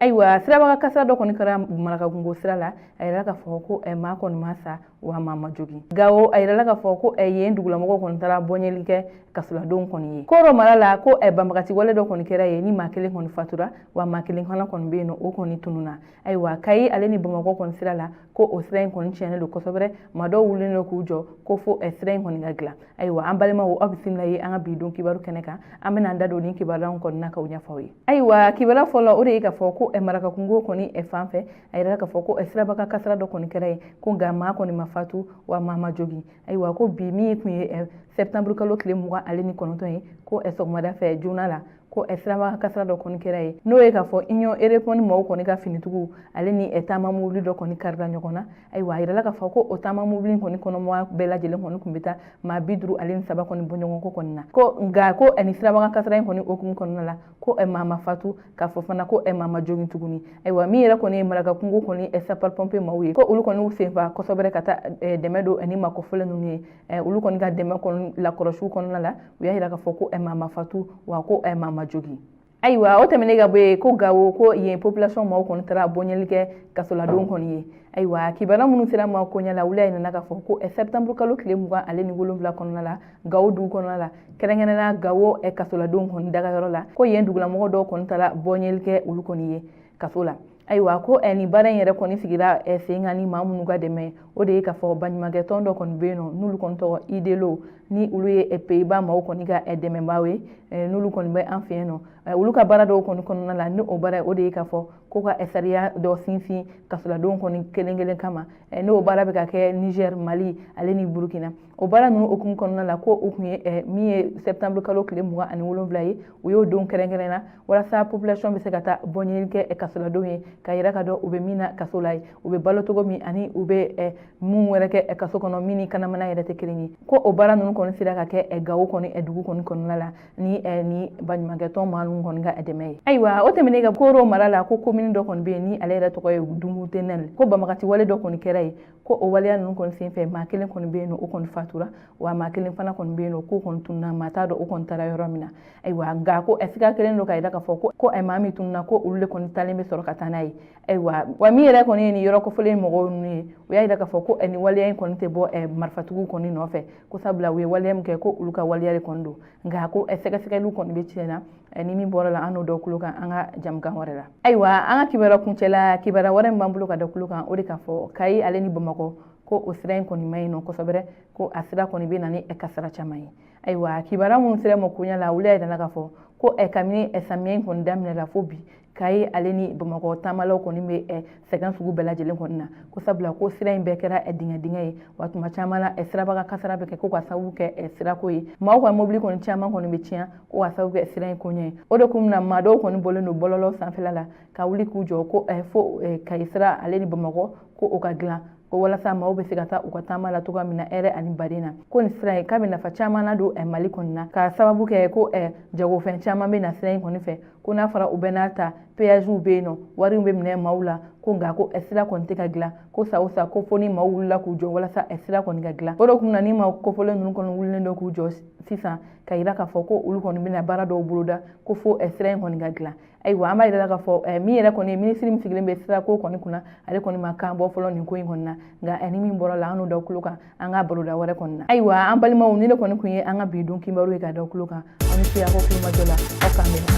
ayiwa sirabaga kasara dɔ kɔni kɛra marakakungo sira la a yɛrɛ ka fɔ ko maa kɔni ma sa wa maa ma jogi Gawo a yɛrɛ ka fɔ ko yen dugulamɔgɔ kɔni taara bɔɲɛli kɛ kasoladenw kɔni ye ko dɔ mara la ko banbagati wale dɔ kɔni kɛra ye ni maa kelen kɔni fatura wa maa kelen fana kɔni bɛ yen nɔ o kɔni tununa ayiwa Kayi ale ni Bamakɔ kɔni sira la ko o sira in kɔni tiɲɛnen don kosɛbɛ maa dɔw wulilen don k'u jɔ ko fo sira in kɔni ka dilan ayiwa an balimaw aw bisimila ye an ka bi don kibaru kɛnɛ kan an bɛna an da don ni kibaruyan kɔni na k'aw ɲɛfɔ aw ye ayiwa kibaruya fɔlɔ o de ye ka fɔ ko marakakungo kɔni fan fɛ a yɛrɛ ka fɔ ko sirabaga kasara dɔ kɔni kɛra ye ko nka maa kɔni ma fatu wa maa ma jogi ayiwa ko bi min tun ye septembre kalo tile 29 ye ko sɔgɔmada fɛ joona la ko sirabaga kasara dɔ kɔni kɛra ye n'o ye ka fɔ Union Européenne mɔgɔw kɔni ka finitigiw ale ni taama mobili dɔ kɔni karila ɲɔgɔn na ayiwa a yirala ka fɔ ko o taama mobili kɔni kɔnɔmɔgɔya bɛɛ lajɛlen kɔni tun bɛ taa maa 53 kɔni bɔ ɲɔgɔn ko kɔni na ko nka ko ni sirabaga kasara in kɔni okumu kɔnɔna la ko maa ma fatu k'a fɔ fana ko maa ma jogi tuguni ayiwa min yɛrɛ kɔni ye marakakungo kɔni sapeur pompier maaw ye ko olu kɔni senfa kosɛbɛ ka taa dɛmɛ don ni makɔfɔlen ninnu ye olu kɔni ka dɛmɛ kɔni lakɔlɔsiw kɔnɔna la u y'a yira ka fɔ ko maa ma fatu wa ko maa ma jogi ayiwa o tɛmɛnen ka bɔ yen ko Gawo ko yen population maaw kɔni taara bɔɲɛli kɛ kasoladenw kɔni ye ayiwa kibaruya minnu sera maaw ko ɲɛ la olu y'a yirana ka fɔ ko septembre kalo tile 27 kɔnɔna la Gawo dugu kɔnɔna la kɛrɛnkɛrɛnnenya Gawo kasoladenw kɔni dagayɔrɔ la ko yen dugulamɔgɔ dɔw kɔni taara bɔɲɛli kɛ olu kɔni ye kaso la ayiwa ko ni baara in yɛrɛ kɔni sigira sen kan ni maa minnu ka dɛmɛ o de ye ka fɔ baɲumankɛ tɔn dɔ kɔni bɛ yen nɔ n'olu kɔni tɔgɔ Idelo ni olu ye Pays-Bas maaw kɔni ka dɛmɛbaaw ye n'olu kɔni bɛ an fɛ yen nɔ olu ka baara dɔw kɔni kɔnɔna la ni o baara o de ye ka fɔ ko ka sariya dɔ sinsin kasoladenw kɔni kelen kelen kama n'o baara bɛ ka kɛ Niger, Mali ale ni Burkina o baara ninnu okumu kɔnɔna la ko o kun ye min ye septembre kalo tile 27 ye u y'o don kɛrɛnkɛrɛnna walasa population bɛ se ka taa bɔɲɛli kɛ kasoladenw ye ka yira ka dɔn u bɛ min na kaso la ye u bɛ balo cogo min ani u bɛ mun wɛrɛ kɛ kaso kɔnɔ min ni kanamana yɛrɛ tɛ kelen ye ko o baara ninnu kɔni sera ka kɛ Gawo kɔni dugu kɔni kɔnɔna la ni baɲumankɛ tɔn maa ninnu kɔni ka dɛmɛ ye ayiwa o tɛmɛnen ka Koro mara la ko commune dɔ kɔni bɛ yen ni ale yɛrɛ tɔgɔ ye Dunbutenel ko banbagati wale dɔ kɔni kɛra ye ko o waleya ninnu kɔni senfɛ maa kelen kɔni bɛ yen nɔ o kɔni fatura wa maa kelen fana kɔni bɛ yen nɔ k'o kɔni tununa maa t'a dɔn o kɔni taara yɔrɔ min na ayiwa nka ko sika kelen don ka yira ka fɔ ko maa min tununa ko olu de kɔni talen bɛ sɔrɔ ka taa n'a ye ayiwa wa min yɛrɛ kɔni ye nin yɔrɔ kɔfɔlen mɔgɔw ninnu ye u y'a yira ka fɔ ko nin waleya in kɔni tɛ bɔ marifatigiw kɔni nɔfɛ ko sabula u ye waleya min kɛ ko olu ka waleya de kɔni don nka ko sɛgɛsɛgɛliw kɔni bɛ tiɲɛ na ni min bɔra la an n'o dɔ kulo kan an ka jamukan wɛrɛ la ayiwa an ka kibaruya kuncɛla kibaruya wɛrɛ min b'an bolo ka da kulo kan o de ka fɔ Kayi ale ni Bamakɔ ko o sira in kɔni ma ɲi nɔ kosɛbɛ ko a sira kɔni bɛ na ni kasara caman ye ayiwa kibaruya minnu sera ma ko ɲɛ la olu y'a yirana ka fɔ ko kabini samiya in kɔni daminɛ la fo bi Kayi ale ni Bamakɔ taamalaw kɔni bɛ sɛgɛn sugu bɛɛ lajɛlen kɔni na ko sabula ko sira in bɛɛ kɛra dingɛ ye wa tuma caman na sirabaga kasara bɛ kɛ ko ka sababu kɛ sirako ye maaw ka mobili kɔni caman kɔni bɛ tiɲɛ ko ka sababu kɛ sira in ko ɲɛ ye o de kun na maa dɔw kɔni bɔlen don bɔlɔlɔ sanfɛla la ka wuli k'u jɔ ko fo Kayi sira ale ni Bamakɔ ko o ka dilan ko walasa maaw bɛ se ka taa u ka taama la cogoya min na hɛrɛ ani baden na ko nin sira in k'a bɛ nafa caman na don Mali kɔni na ka sababu kɛ ko jagofɛn caman bɛ na sira in kɔni fɛ ko n'a fɔra u bɛ n'a ta péagew bɛ yen nɔ wariw bɛ minɛ maaw la ko nka ko sira kɔni tɛ ka dilan ko sa o sa ko fo ni maaw wulila k'u jɔ walasa sira kɔni ka dilan o de kun na ni maaw kofɔlen ninnu kɔni wulilen don k'u jɔ sisan ka yira k'a fɔ ko olu kɔni bɛna baara dɔw boloda ko fo sira in kɔni ka dilan ayiwa an b'a yira k'a fɔ min yɛrɛ kɔni ye minisiri min sigilen bɛ sirako kɔni kunna ale kɔni ma kan bɔ fɔlɔ nin ko in kɔni na nka ni min bɔra la an n'o da kulo kan an ka baroda wɛrɛ kɔni na ayiwa an balimaw ni ne kɔni kun ye an ka bi don kibaru ye ka da kulo kan aw ni ce aw ko kuma jɔ la aw k'an bɛn